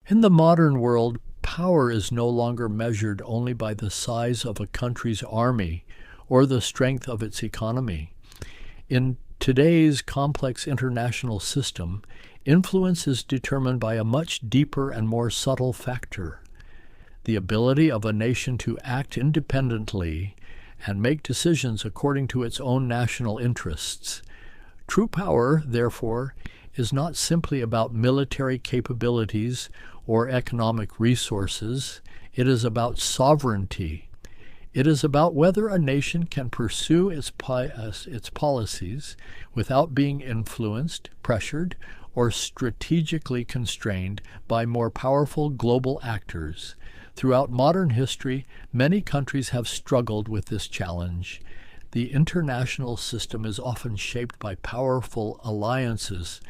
In the modern world, power is no longer measured only by the size of a country's army or the strength of its economy. In today's complex international system, influence is determined by a much deeper and more subtle factor: the ability of a nation to act independently and make decisions according to its own national interests. True power, therefore, is not simply about military capabilities or economic resources. It is about sovereignty. It is about whether a nation can pursue its policies without being influenced, pressured, or strategically constrained by more powerful global actors. Throughout modern history, many countries have struggled with this challenge. The international system is often shaped by powerful alliances,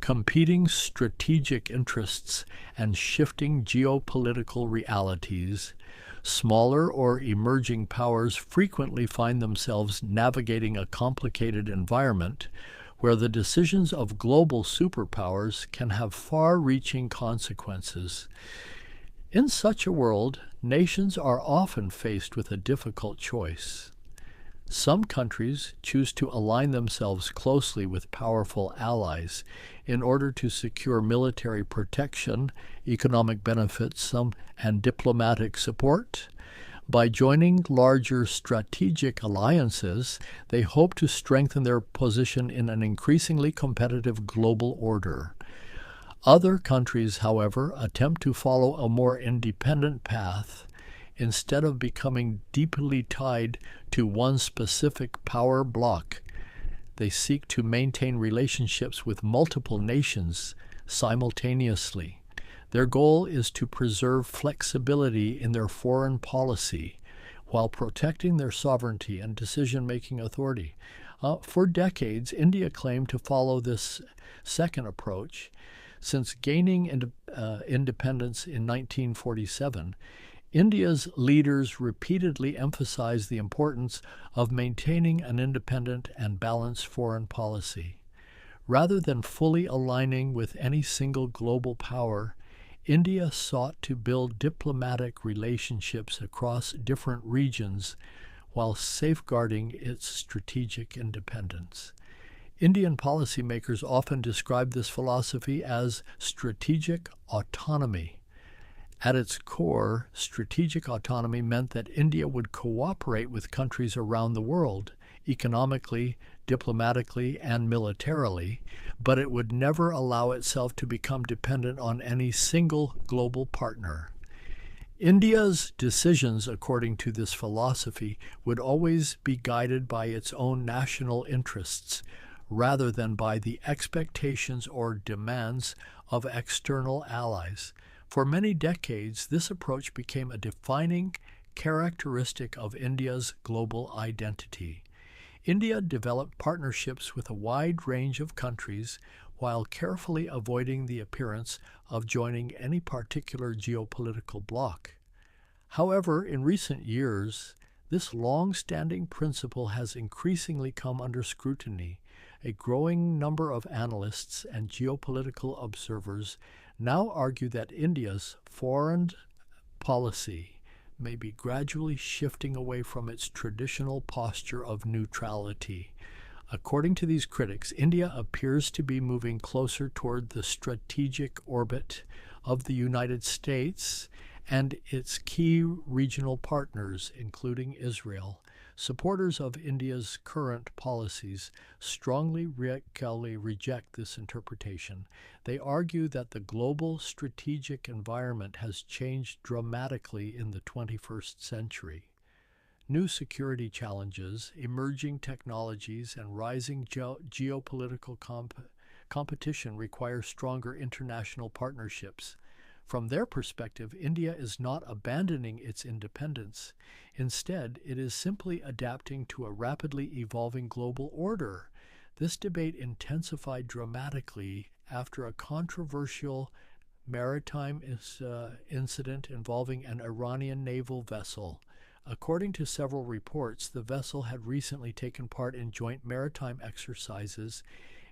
competing strategic interests, and shifting geopolitical realities. Smaller or emerging powers frequently find themselves navigating a complicated environment where the decisions of global superpowers can have far-reaching consequences. In such a world, nations are often faced with a difficult choice. Some countries choose to align themselves closely with powerful allies in order to secure military protection, economic benefits, and diplomatic support. By joining larger strategic alliances, they hope to strengthen their position in an increasingly competitive global order. Other countries, however, attempt to follow a more independent path. Instead of becoming deeply tied to one specific power bloc, they seek to maintain relationships with multiple nations simultaneously. Their goal is to preserve flexibility in their foreign policy while protecting their sovereignty and decision-making authority. For decades, India claimed to follow this second approach. Since gaining independence in 1947, India's leaders repeatedly emphasized the importance of maintaining an independent and balanced foreign policy. Rather than fully aligning with any single global power, India sought to build diplomatic relationships across different regions while safeguarding its strategic independence. Indian policymakers often describe this philosophy as strategic autonomy. At its core, strategic autonomy meant that India would cooperate with countries around the world, economically, diplomatically, and militarily, but it would never allow itself to become dependent on any single global partner. India's decisions, according to this philosophy, would always be guided by its own national interests, rather than by the expectations or demands of external allies. For many decades, this approach became a defining characteristic of India's global identity. India developed partnerships with a wide range of countries while carefully avoiding the appearance of joining any particular geopolitical bloc. However, in recent years, this long-standing principle has increasingly come under scrutiny. A growing number of analysts and geopolitical observers now argue that India's foreign policy may be gradually shifting away from its traditional posture of neutrality. According to these critics, India appears to be moving closer toward the strategic orbit of the United States and its key regional partners, including Israel. Supporters of India's current policies strongly reject this interpretation. They argue that the global strategic environment has changed dramatically in the 21st century. New security challenges, emerging technologies, and rising geopolitical competition require stronger international partnerships. From their perspective, India is not abandoning its independence. Instead, it is simply adapting to a rapidly evolving global order. This debate intensified dramatically after a controversial maritime incident involving an Iranian naval vessel. According to several reports, the vessel had recently taken part in joint maritime exercises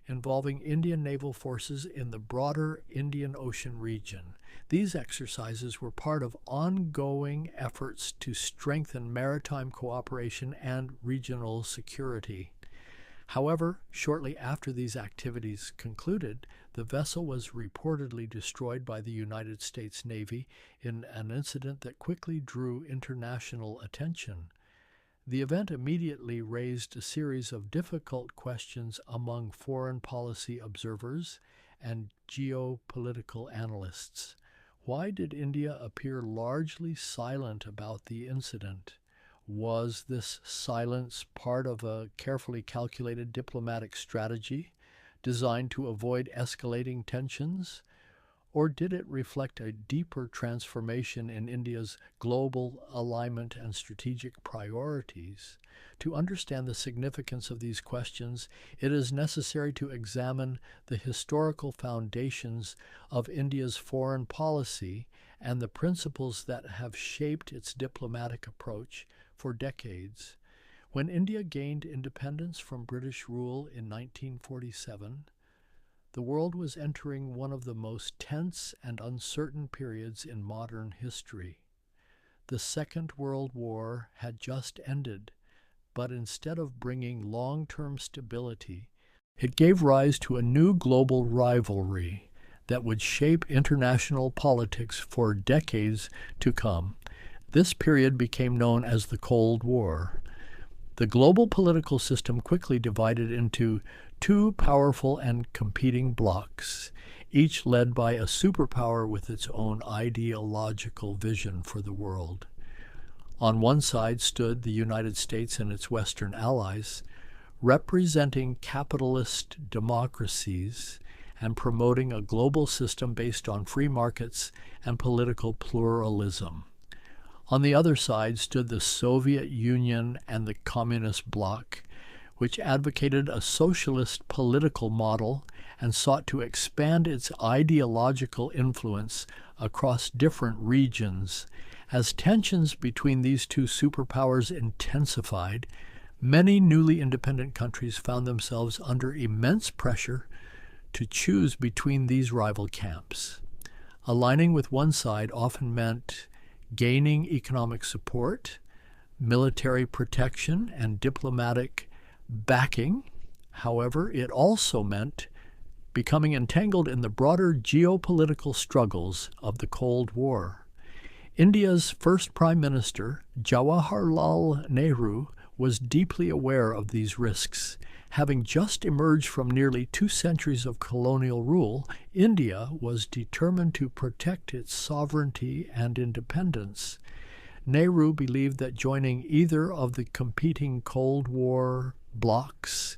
involving Indian naval forces in the broader Indian Ocean region. These exercises were part of ongoing efforts to strengthen maritime cooperation and regional security. However, shortly after these activities concluded, the vessel was reportedly destroyed by the United States Navy in an incident that quickly drew international attention. The event immediately raised a series of difficult questions among foreign policy observers and geopolitical analysts. Why did India appear largely silent about the incident? Was this silence part of a carefully calculated diplomatic strategy designed to avoid escalating tensions? Or did it reflect a deeper transformation in India's global alignment and strategic priorities? To understand the significance of these questions, it is necessary to examine the historical foundations of India's foreign policy and the principles that have shaped its diplomatic approach for decades. When India gained independence from British rule in 1947, the world was entering one of the most tense and uncertain periods in modern history. The Second World War had just ended, but instead of bringing long-term stability, it gave rise to a new global rivalry that would shape international politics for decades to come. This period became known as the Cold War. The global political system quickly divided into two powerful and competing blocs, each led by a superpower with its own ideological vision for the world. On one side stood the United States and its Western allies, representing capitalist democracies and promoting a global system based on free markets and political pluralism. On the other side stood the Soviet Union and the Communist Bloc, which advocated a socialist political model and sought to expand its ideological influence across different regions. As tensions between these two superpowers intensified, many newly independent countries found themselves under immense pressure to choose between these rival camps. Aligning with one side often meant gaining economic support, military protection, and diplomatic backing. However, it also meant becoming entangled in the broader geopolitical struggles of the Cold War. India's first Prime Minister, Jawaharlal Nehru, was deeply aware of these risks. Having just emerged from nearly 2 centuries of colonial rule, India was determined to protect its sovereignty and independence. Nehru believed that joining either of the competing Cold War blocs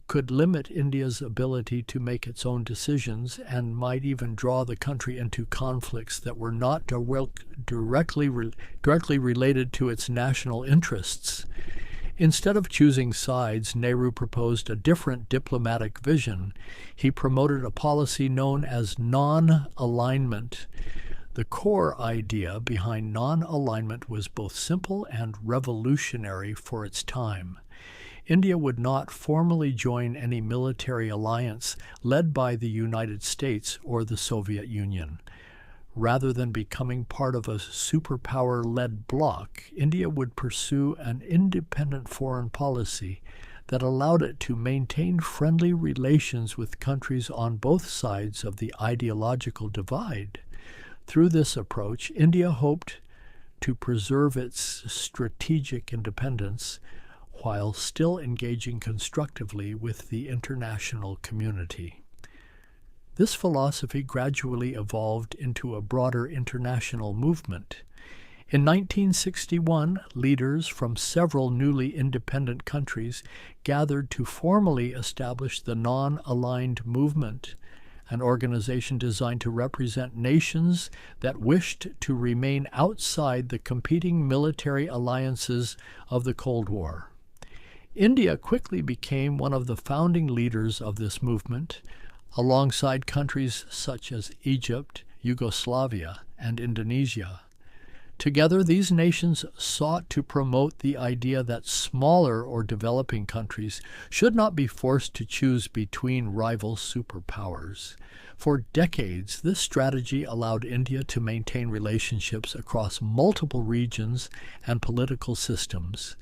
could limit India's ability to make its own decisions and might even draw the country into conflicts that were not directly related to its national interests. Instead of choosing sides, Nehru proposed a different diplomatic vision. He promoted a policy known as non-alignment. The core idea behind non-alignment was both simple and revolutionary for its time. India would not formally join any military alliance led by the United States or the Soviet Union. Rather than becoming part of a superpower-led bloc, India would pursue an independent foreign policy that allowed it to maintain friendly relations with countries on both sides of the ideological divide. Through this approach, India hoped to preserve its strategic independence while still engaging constructively with the international community. This philosophy gradually evolved into a broader international movement. In 1961, leaders from several newly independent countries gathered to formally establish the Non-Aligned Movement, an organization designed to represent nations that wished to remain outside the competing military alliances of the Cold War. India quickly became one of the founding leaders of this movement, alongside countries such as Egypt, Yugoslavia, and Indonesia. Together, these nations sought to promote the idea that smaller or developing countries should not be forced to choose between rival superpowers. For decades, this strategy allowed India to maintain relationships across multiple regions and political systems.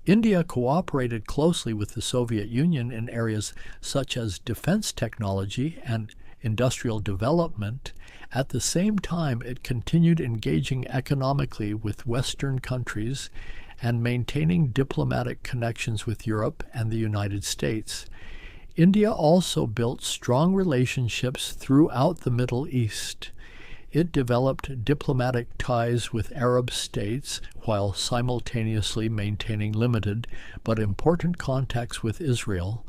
India cooperated closely with the Soviet Union in areas such as defense technology and industrial development. At the same time, it continued engaging economically with Western countries and maintaining diplomatic connections with Europe and the United States. India also built strong relationships throughout the Middle East. It developed diplomatic ties with Arab states while simultaneously maintaining limited but important contacts with Israel.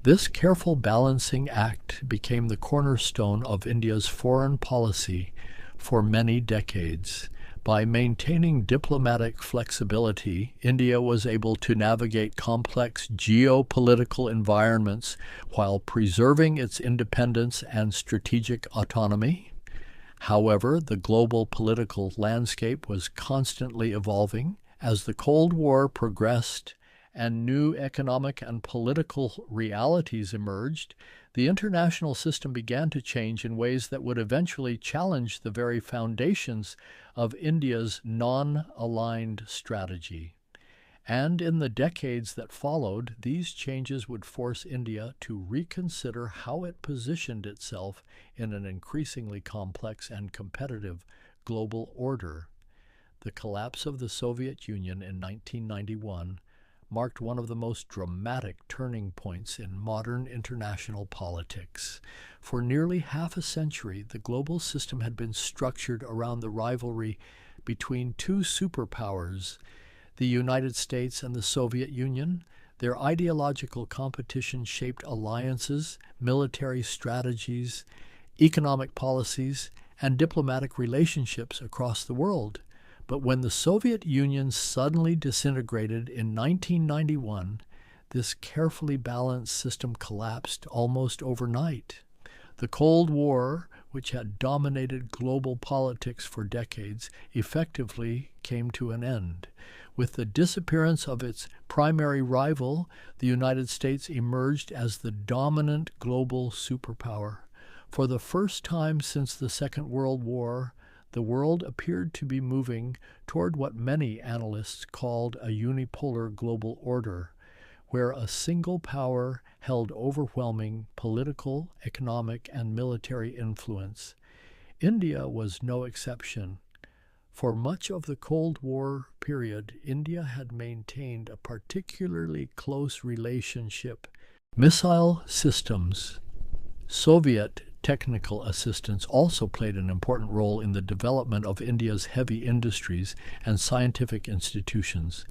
This careful balancing act became the cornerstone of India's foreign policy for many decades. By maintaining diplomatic flexibility, India was able to navigate complex geopolitical environments while preserving its independence and strategic autonomy. However, the global political landscape was constantly evolving. As the Cold War progressed and new economic and political realities emerged, the international system began to change in ways that would eventually challenge the very foundations of India's non-aligned strategy. And in the decades that followed, these changes would force India to reconsider how it positioned itself in an increasingly complex and competitive global order. The collapse of the Soviet Union in 1991 marked one of the most dramatic turning points in modern international politics. For nearly half a century, the global system had been structured around the rivalry between two superpowers, the United States and the Soviet Union. Their ideological competition shaped alliances, military strategies, economic policies, and diplomatic relationships across the world. But when the Soviet Union suddenly disintegrated in 1991, this carefully balanced system collapsed almost overnight. The Cold War, which had dominated global politics for decades, effectively came to an end. With the disappearance of its primary rival, the United States emerged as the dominant global superpower. For the first time since the Second World War, the world appeared to be moving toward what many analysts called a unipolar global order, where a single power held overwhelming political, economic, and military influence. India was no exception. For much of the Cold War period, India had maintained a particularly close relationship. Missile systems, Soviet technical assistance also played an important role in the development of India's heavy industries and scientific institutions.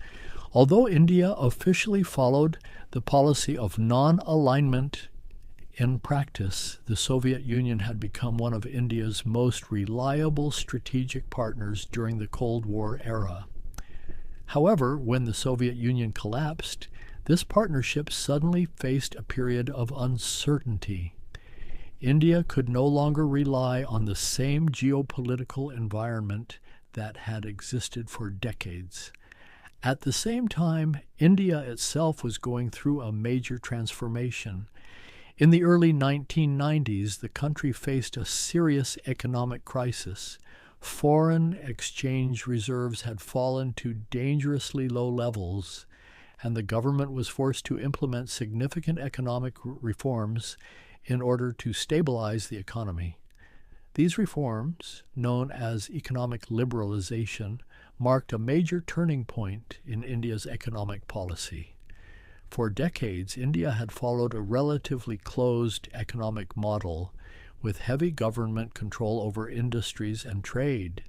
Although India officially followed the policy of non-alignment, in practice, the Soviet Union had become one of India's most reliable strategic partners during the Cold War era. However, when the Soviet Union collapsed, this partnership suddenly faced a period of uncertainty. India could no longer rely on the same geopolitical environment that had existed for decades. At the same time, India itself was going through a major transformation. In the early 1990s, the country faced a serious economic crisis. Foreign exchange reserves had fallen to dangerously low levels, and the government was forced to implement significant economic reforms in order to stabilize the economy. These reforms, known as economic liberalization, marked a major turning point in India's economic policy. For decades, India had followed a relatively closed economic model with heavy government control over industries and trade.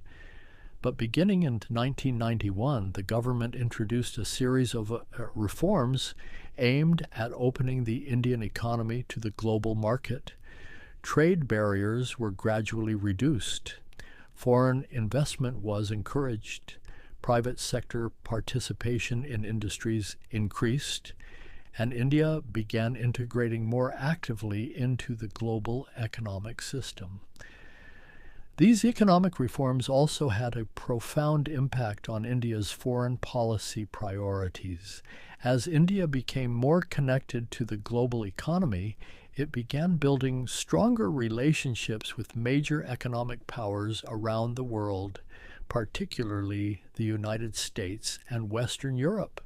But beginning in 1991, the government introduced a series of reforms aimed at opening the Indian economy to the global market. Trade barriers were gradually reduced. Foreign investment was encouraged. Private sector participation in industries increased, and India began integrating more actively into the global economic system. These economic reforms also had a profound impact on India's foreign policy priorities. As India became more connected to the global economy, it began building stronger relationships with major economic powers around the world, particularly the United States and Western Europe.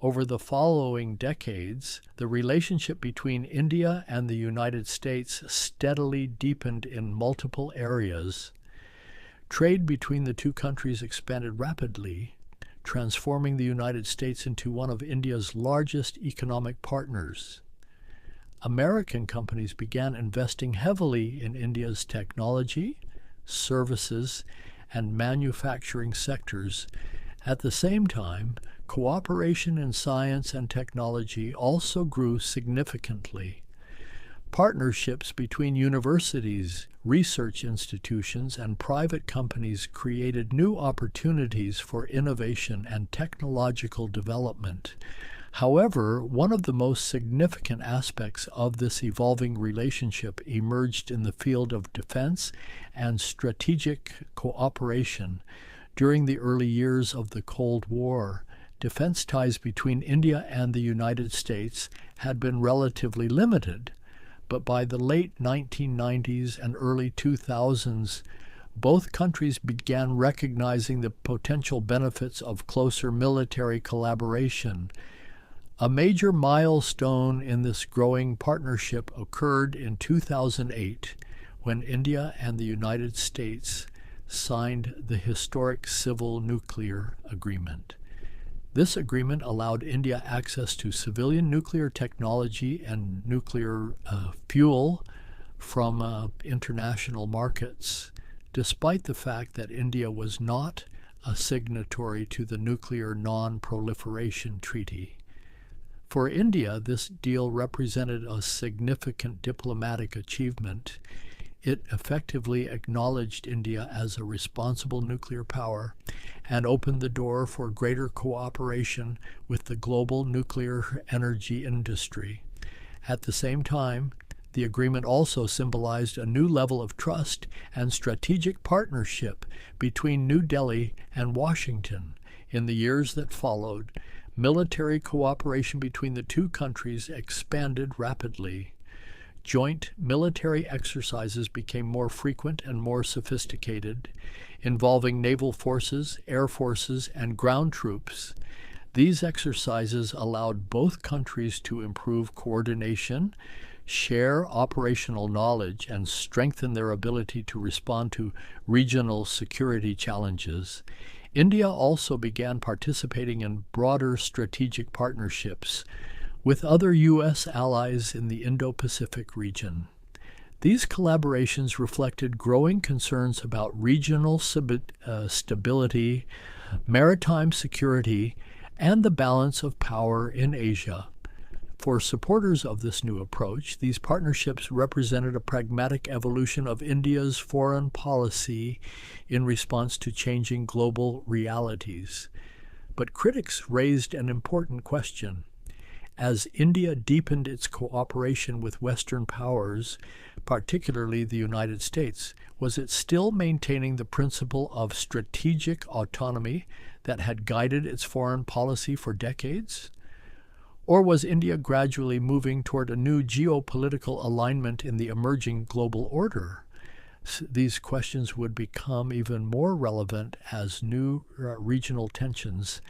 Over the following decades, the relationship between India and the United States steadily deepened in multiple areas. Trade between the two countries expanded rapidly, transforming the United States into one of India's largest economic partners. American companies began investing heavily in India's technology, services, and manufacturing sectors. At the same time, cooperation in science and technology also grew significantly. Partnerships between universities, research institutions, and private companies created new opportunities for innovation and technological development. However, one of the most significant aspects of this evolving relationship emerged in the field of defense and strategic cooperation. During the early years of the Cold War, defense ties between India and the United States had been relatively limited, but by the late 1990s and early 2000s, both countries began recognizing the potential benefits of closer military collaboration. A major milestone in this growing partnership occurred in 2008 when India and the United States signed the historic Civil Nuclear Agreement. This agreement allowed India access to civilian nuclear technology and nuclear fuel from international markets, despite the fact that India was not a signatory to the Nuclear Non-Proliferation Treaty. For India, this deal represented a significant diplomatic achievement. It effectively acknowledged India as a responsible nuclear power and opened the door for greater cooperation with the global nuclear energy industry. At the same time, the agreement also symbolized a new level of trust and strategic partnership between New Delhi and Washington. In the years that followed, military cooperation between the two countries expanded rapidly. Joint military exercises became more frequent and more sophisticated, involving naval forces, air forces, and ground troops. These exercises allowed both countries to improve coordination, share operational knowledge, and strengthen their ability to respond to regional security challenges. India also began participating in broader strategic partnerships with other U.S. allies in the Indo-Pacific region. These collaborations reflected growing concerns about regional stability, maritime security, and the balance of power in Asia. For supporters of this new approach, these partnerships represented a pragmatic evolution of India's foreign policy in response to changing global realities. But critics raised an important question. As India deepened its cooperation with Western powers, particularly the United States, was it still maintaining the principle of strategic autonomy that had guided its foreign policy for decades? Or was India gradually moving toward a new geopolitical alignment in the emerging global order? These questions would become even more relevant as new regional tensions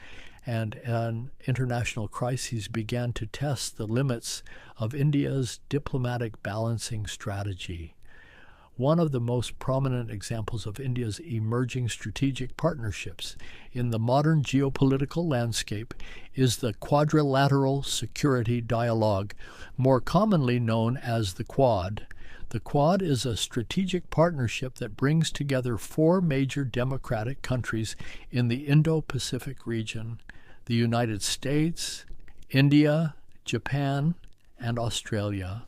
and international crises began to test the limits of India's diplomatic balancing strategy. One of the most prominent examples of India's emerging strategic partnerships in the modern geopolitical landscape is the Quadrilateral Security Dialogue, more commonly known as the Quad. The Quad is a strategic partnership that brings together four major democratic countries in the Indo-Pacific region: the United States, India, Japan, and Australia.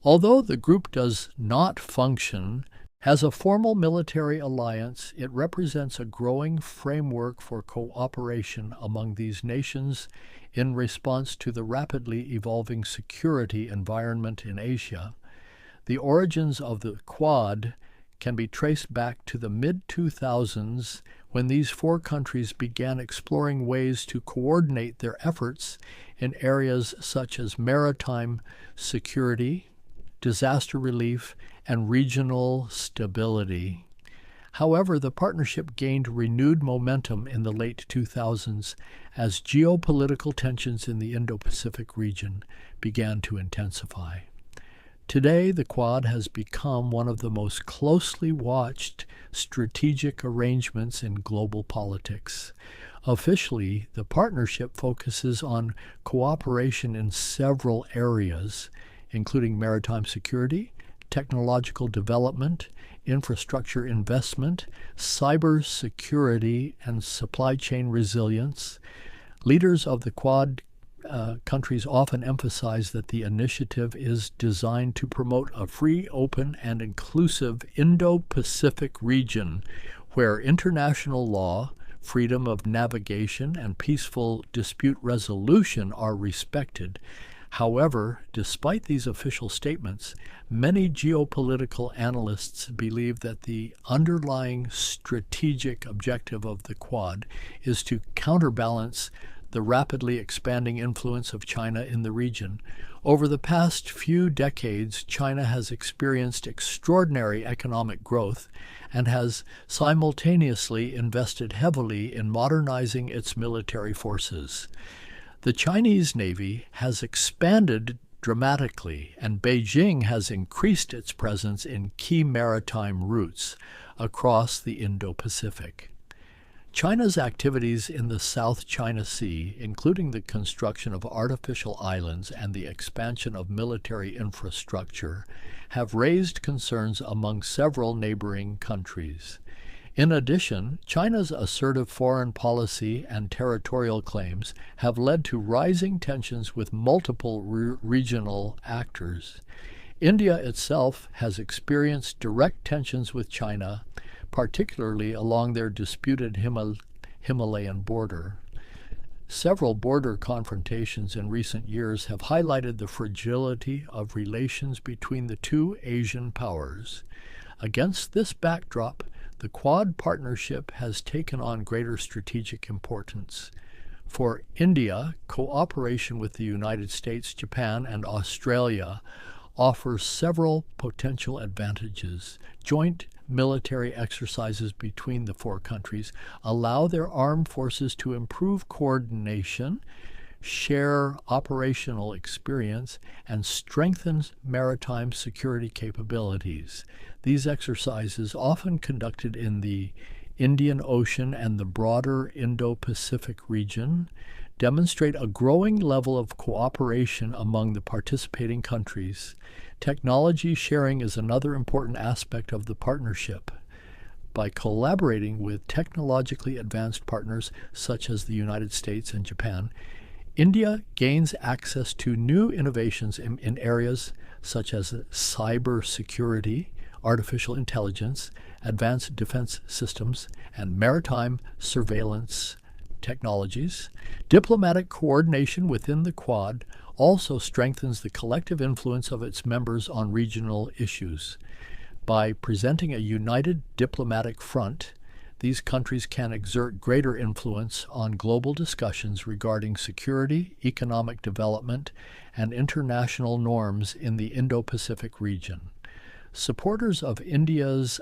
Although the group does not function as a formal military alliance, it represents a growing framework for cooperation among these nations in response to the rapidly evolving security environment in Asia. The origins of the Quad can be traced back to the mid-2000s when these four countries began exploring ways to coordinate their efforts in areas such as maritime security, disaster relief, and regional stability. However, the partnership gained renewed momentum in the late 2000s as geopolitical tensions in the Indo-Pacific region began to intensify. Today, the Quad has become one of the most closely watched strategic arrangements in global politics. Officially, the partnership focuses on cooperation in several areas, including maritime security, technological development, infrastructure investment, cyber security, and supply chain resilience. Leaders of the Quad countries often emphasize that the initiative is designed to promote a free, open, and inclusive Indo-Pacific region where international law, freedom of navigation, and peaceful dispute resolution are respected. However, despite these official statements, many geopolitical analysts believe that the underlying strategic objective of the Quad is to counterbalance the rapidly expanding influence of China in the region. Over the past few decades, China has experienced extraordinary economic growth and has simultaneously invested heavily in modernizing its military forces. The Chinese Navy has expanded dramatically, and Beijing has increased its presence in key maritime routes across the Indo-Pacific. China's activities in the South China Sea, including the construction of artificial islands and the expansion of military infrastructure, have raised concerns among several neighboring countries. In addition, China's assertive foreign policy and territorial claims have led to rising tensions with multiple regional actors. India itself has experienced direct tensions with China, particularly along their disputed Himalayan border. Several border confrontations in recent years have highlighted the fragility of relations between the two Asian powers. Against this backdrop, the Quad partnership has taken on greater strategic importance. For India, cooperation with the United States, Japan, and Australia offers several potential advantages. Joint military exercises between the four countries allow their armed forces to improve coordination, share operational experience, and strengthen maritime security capabilities. These exercises, often conducted in the Indian Ocean and the broader Indo-Pacific region, demonstrate a growing level of cooperation among the participating countries. Technology sharing is another important aspect of the partnership. By collaborating with technologically advanced partners such as the United States and Japan, India gains access to new innovations in areas such as cyber security, artificial intelligence, advanced defense systems, and maritime surveillance technologies. Diplomatic coordination within the Quad also strengthens the collective influence of its members on regional issues. By presenting a united diplomatic front, these countries can exert greater influence on global discussions regarding security, economic development, and international norms in the Indo-Pacific region. Supporters of India's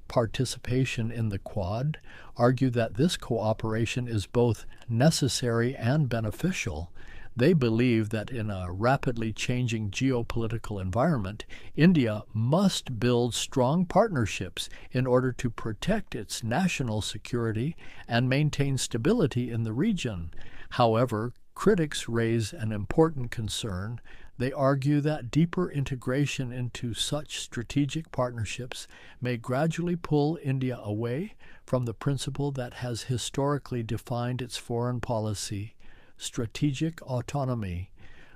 participation in the Quad argue that this cooperation is both necessary and beneficial. They believe that in a rapidly changing geopolitical environment, India must build strong partnerships in order to protect its national security and maintain stability in the region. However, critics raise an important concern. They argue that deeper integration into such strategic partnerships may gradually pull India away from the principle that has historically defined its foreign policy: strategic autonomy.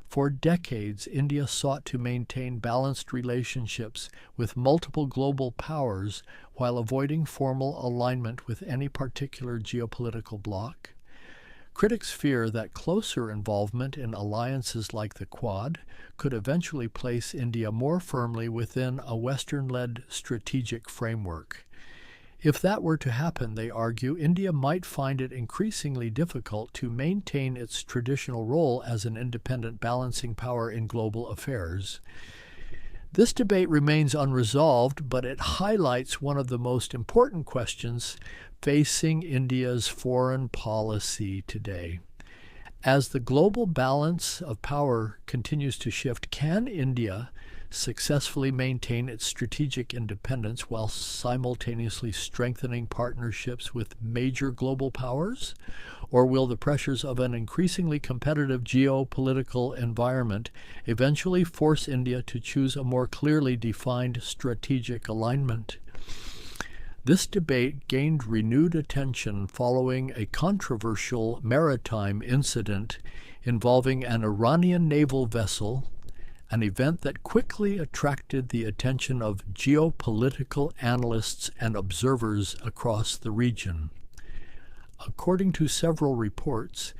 For decades, India sought to maintain balanced relationships with multiple global powers while avoiding formal alignment with any particular geopolitical bloc. Critics fear that closer involvement in alliances like the Quad could eventually place India more firmly within a Western-led strategic framework. If that were to happen, they argue, India might find it increasingly difficult to maintain its traditional role as an independent balancing power in global affairs. This debate remains unresolved, but it highlights one of the most important questions facing India's foreign policy today. As the global balance of power continues to shift, can India successfully maintain its strategic independence while simultaneously strengthening partnerships with major global powers? Or will the pressures of an increasingly competitive geopolitical environment eventually force India to choose a more clearly defined strategic alignment? This debate gained renewed attention following a controversial maritime incident involving an Iranian naval vessel, an event that quickly attracted the attention of geopolitical analysts and observers across the region. According to several reports,